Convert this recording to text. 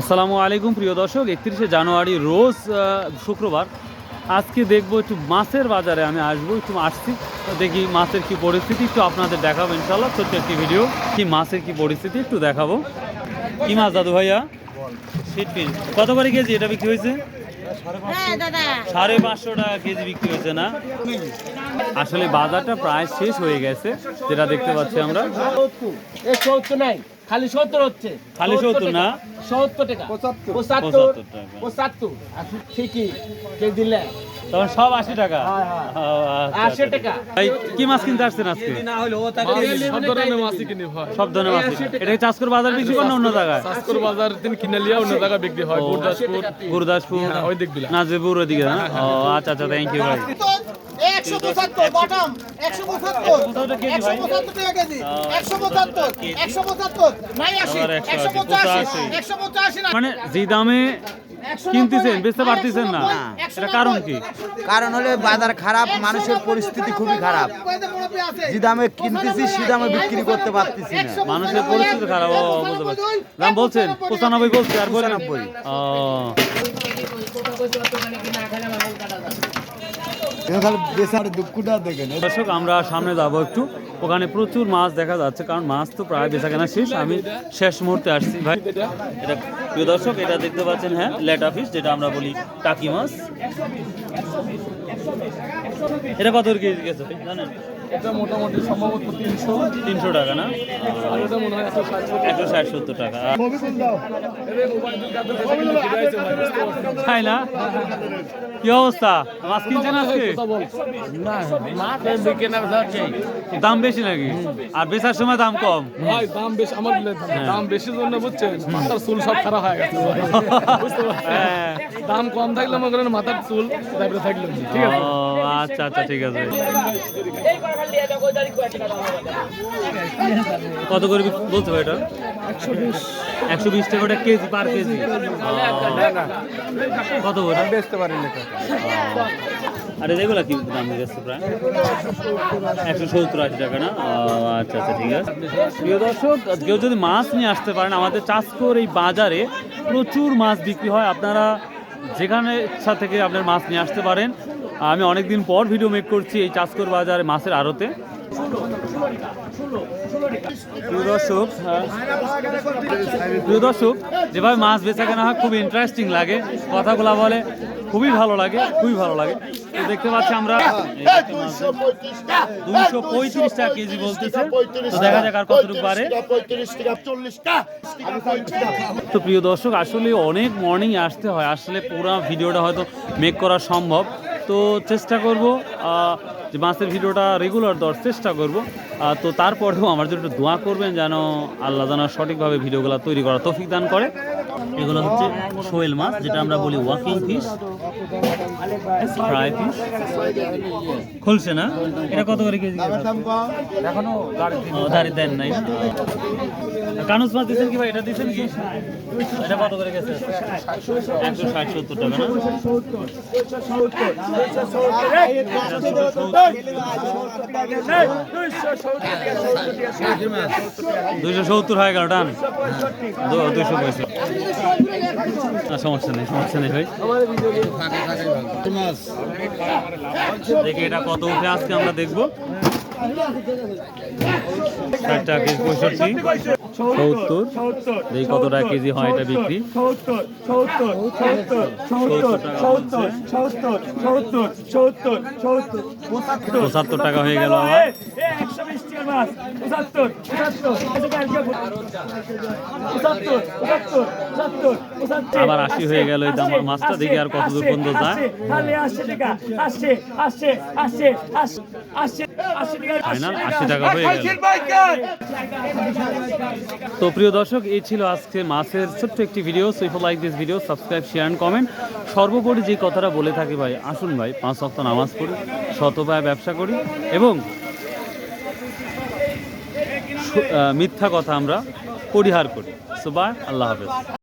আসসালামু আলাইকুম প্রিয় দর্শক, 31শে জানুয়ারি রোজ শুক্রবার। আজকে দেখবো একটু মাছের বাজারে আমি আসবো, একটু আসছি দেখি মাছের কি পরিস্থিতি একটু আপনাদের দেখাবো ইনশাল্লাহ। ছোট্ট একটি ভিডিও, কি মাছের কি পরিস্থিতি একটু দেখাবো। কি মাছ দাদু ভাইয়া? শিটপিন কত করে কেজি এটা বিক্রি হয়েছে? 550 টাকা কেজি বিক্রি হয়েছে না? আসলে বাজারটা প্রায় শেষ হয়ে গেছে, যেটা দেখতে পাচ্ছি আমরা। খালি 70 হচ্ছে, খালি 70 না, 70 টাকা, 75 ঠিকই কে দিলে তখন সব 80 টাকা। হ্যাঁ, হ্যাঁ। আচ্ছা, 80 টাকা। ভাই কি মাছ কিনতে আসছেন আজকে? সব ধরনের মাছই কিনি ভাই। সব ধরনের মাছ। এটা কি চাষকর বাজার বিক্রি করেন না অন্য জায়গায়? চাষকর বাজার তিনি কিনে লিয়া অন্য জায়গায় বিক্রি হয়, গুরদাসপুর ওই দিকগুলা। নাজিরপুর ওইদিকে না? ও আচ্ছা আচ্ছা, থ্যাংক ইউ ভাই। 175 বটম 175 টাকা কেজি 175 নাই 80 185 না, মানে যে দামে কিনতেছেন বেচতে পারতেছেন না, এটা কারণ কি? কারণ হলে বাজার খারাপ, মানুষের পরিস্থিতি খুবই খারাপ। যে দামে কিনতেছি সে দামে বিক্রি করতে পারতেছি না। মানুষের পরিস্থিতি খারাপ। ও বুঝতে পারছি। দাম বলছেন 95 বলছে আর 95। ও দর্শক, আমরা সামনে যাবো একটু, ওখানে প্রচুর মাছ দেখা যাচ্ছে, কারণ মাছ তো প্রায় বেচাকেনা শেষ। আমি শেষ মুহূর্তে আসছি ভাই। এটা প্রিয় দর্শক, এটা দেখতে পাচ্ছেন, হ্যাঁ, লেটা ফিশ, যেটা আমরা বলি টাকি মাছ। এটা কত কেজি গেছে জানেন? এটা মোটামুটি সম্ভবত 300 টাকা না? আর এটা মনে হয় 160-170 টাকা। তাই না? কি অবস্থা, মাছ কিনছেন আজকে? দাম বেশি নাকি? আর বেচার সময় দাম কম? ভাই দাম বেশি, আমার দাম বেশি জন্য বুঝছেন, মাথার চুল সব খারাপ হয়ে গেছে। বুঝতে পারছেন? হ্যাঁ। দাম কম থাকলে মনে করেন মাথার চুল তারপরে থাকলে ঠিক আছে। ও আচ্ছা আচ্ছা, ঠিক আছে। কত করে বলতে হবে এটা? 120 টাকা ওটা কেজি, পার কেজি। কত করে বেচতে পারেন এটা? আরে যেগুলো কি দাম হয়ে যাচ্ছে প্রায় 170-80 টাকা না? আচ্ছা আচ্ছা, ঠিক আছে। প্রিয় দর্শক, কেউ যদি মাছ নিয়ে আসতে পারেন, আমাদের চাষকর এই বাজারে প্রচুর মাছ বিক্রি হয়। আপনারা যেখানে ইচ্ছা থেকে আপনার মাছ নিয়ে আসতে পারেন। আমি অনেকদিন পর ভিডিও মেক করছি এই চাষকর বাজারে মাছের আড়তে। প্রিয় দর্শক, যেভাবে মাছ বেচা কেনা হয় খুব ইন্টারেস্টিং লাগে, কথাগুলো বলে খুবই ভালো লাগে, খুবই ভালো লাগে। তো দেখতে পাচ্ছি আমরা 235 টাকা কেজি বলতেছে, তো দেখা যাক আর কতটুকু পারে। তো প্রিয় দর্শক, আসলে অনেক মর্নিং আসতে হয়, আসলে পুরো ভিডিওটা হয়তো মেক করা সম্ভব, তো চেষ্টা করব যে মাছের ভিডিওটা রেগুলার দেওয়ার চেষ্টা করব। তো তারপরেও আমার জন্য একটু দোয়া করবেন, যেন আল্লাহ যেন সঠিকভাবে ভিডিওগুলো তৈরি করা তৌফিক দান করে। এগুলো হচ্ছে শোয়েল মাছ, যেটা আমরা বলি ওয়াকিং ফিশ, ফ্রাই ফিশ। খুলছে না? এটা কত করে কেজি? এখনো দাঁড়ি দেন নাই। কানুস মাছ দিচ্ছেন কি ভাই? এটা দিচ্ছেন কি? এটা কত করে গেছে? 160-170 টাকা না? 270 হয়ে গেল, টান 200 সমস্যা নেই, সমস্যা নেই ভাই। দেখি এটা কত উঠে আজকে আমরা দেখবো। 60 টাকা কেজি, 65, 70, এই কত টাকা কেজি হয় এটা বিক্রি? 75 টাকা হয়ে গেল আবার। আবার 80 হয়ে গেল এই দাম মাছটা। দেখি আর কত দূর পর্যন্ত যায়। ফাইনাল 80 টাকা হয়ে গেল। তো প্রিয় দর্শক, এই ছিল আজকে মাছের ছোট্ট একটি video. So if you like this video, subscribe, share and comment. সর্বোপরি যে কথাটা বলে থাকি ভাই, আসুন ভাই 5 ওয়াক্ত নামাজ পড়ি, শতভাবে ব্যবসা করি এবং মিথ্যা কথা আমরা পরিহার করি। সো বাই, আল্লাহ হাফেজ।